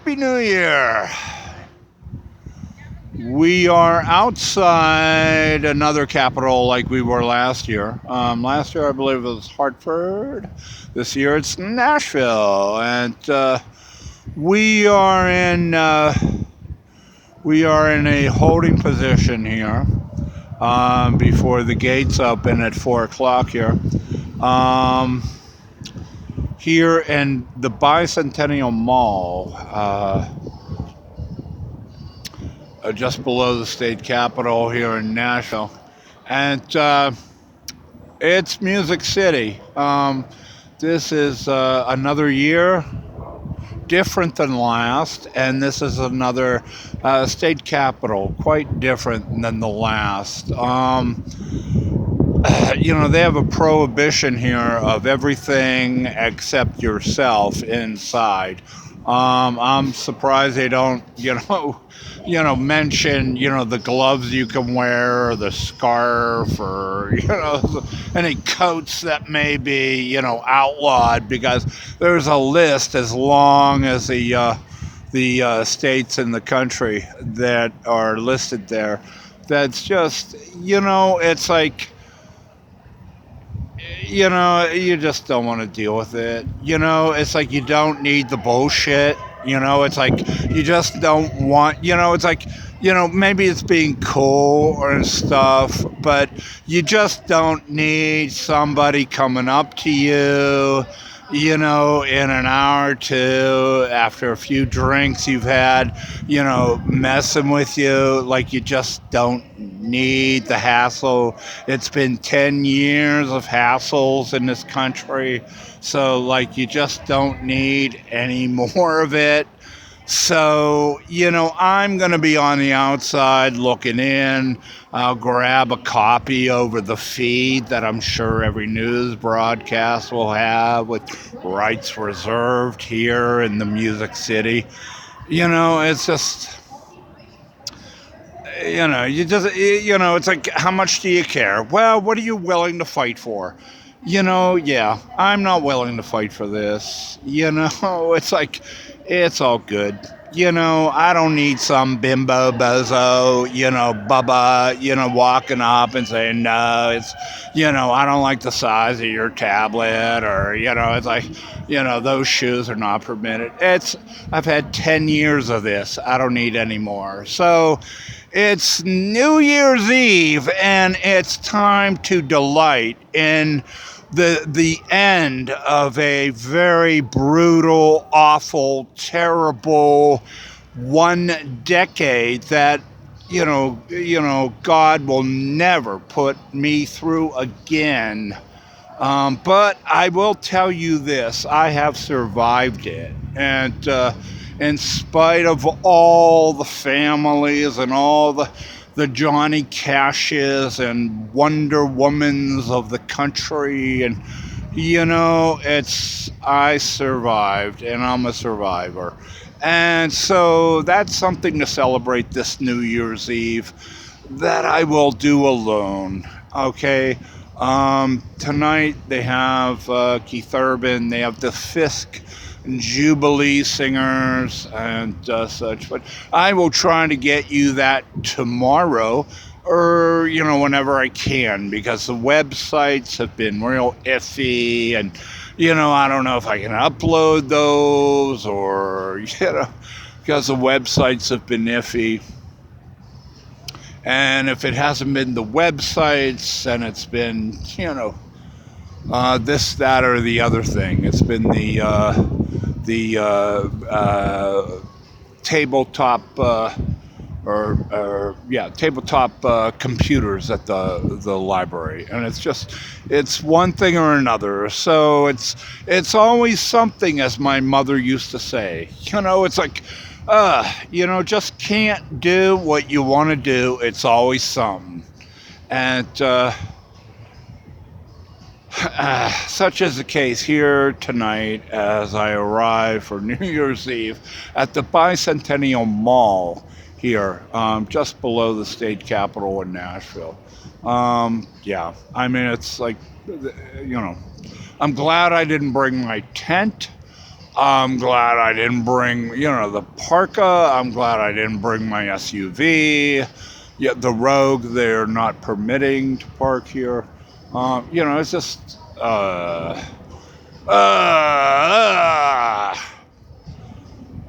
Happy New Year! We are outside another capital like we were last year. Last year, I believe it was Hartford. This year, it's Nashville, and we are in we are in a holding position here before the gates open at 4 o'clock here. Um, Here in the Bicentennial Mall. Just below the state capitol here in Nashville. And it's Music City. This is another year different than last, and this is another state capitol quite different than the last. They have a prohibition here of everything except yourself inside. I'm surprised they don't, mention, the gloves you can wear or the scarf or, any coats that may be, outlawed, because there's a list as long as the states in the country that are listed there. That's just, it's like, you just don't want to deal with it. It's like you don't need the bullshit. It's like you just don't want, it's like, maybe it's being cool or stuff, but you just don't need somebody coming up to you, in an hour or two after a few drinks you've had, messing with you. Like, you just don't need the hassle. It's been 10 years of hassles in this country. So, like, you just don't need any more of it. So, I'm going to be on the outside looking in. I'll grab a copy over the feed that I'm sure every news broadcast will have, with rights reserved here in the Music City. It's just, it's like, how much do you care? Well, what are you willing to fight for? Yeah, I'm not willing to fight for this. It's like, it's all good. I don't need some bimbo bozo, bubba, walking up and saying, no, it's, I don't like the size of your tablet, or, it's like, those shoes are not permitted. I've had 10 years of this. I don't need any more. So it's New Year's Eve, and it's time to delight in the end of a very brutal, awful, terrible 1 decade that God will never put me through again. But I will tell you this: I have survived it, and in spite of all the families and all the Johnny Cashes and Wonder Womans of the country, and I survived, and I'm a survivor. And so that's something to celebrate this New Year's Eve that I will do alone. Okay. Tonight they have Keith Urban, they have the Fisk Jubilee singers and such, but I will try to get you that tomorrow, or whenever I can, because the websites have been real iffy, and I don't know if I can upload those, or because the websites have been iffy. And if it hasn't been the websites, then it's been, this, that, or the other thing. It's been the tabletop tabletop computers at the library, and it's one thing or another. So it's always something, as my mother used to say. It's like, just can't do what you want to do. It's always something. And such is the case here tonight as I arrive for New Year's Eve at the Bicentennial Mall here, just below the state capitol in Nashville. Yeah, I mean, it's like, I'm glad I didn't bring my tent. I'm glad I didn't bring, the parka. I'm glad I didn't bring my SUV. Yeah, the Rogue, they're not permitting to park here. It's just, uh,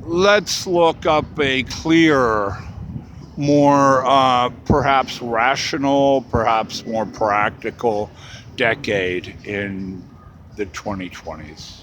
let's look up a clearer, more perhaps rational, perhaps more practical decade in the 2020s.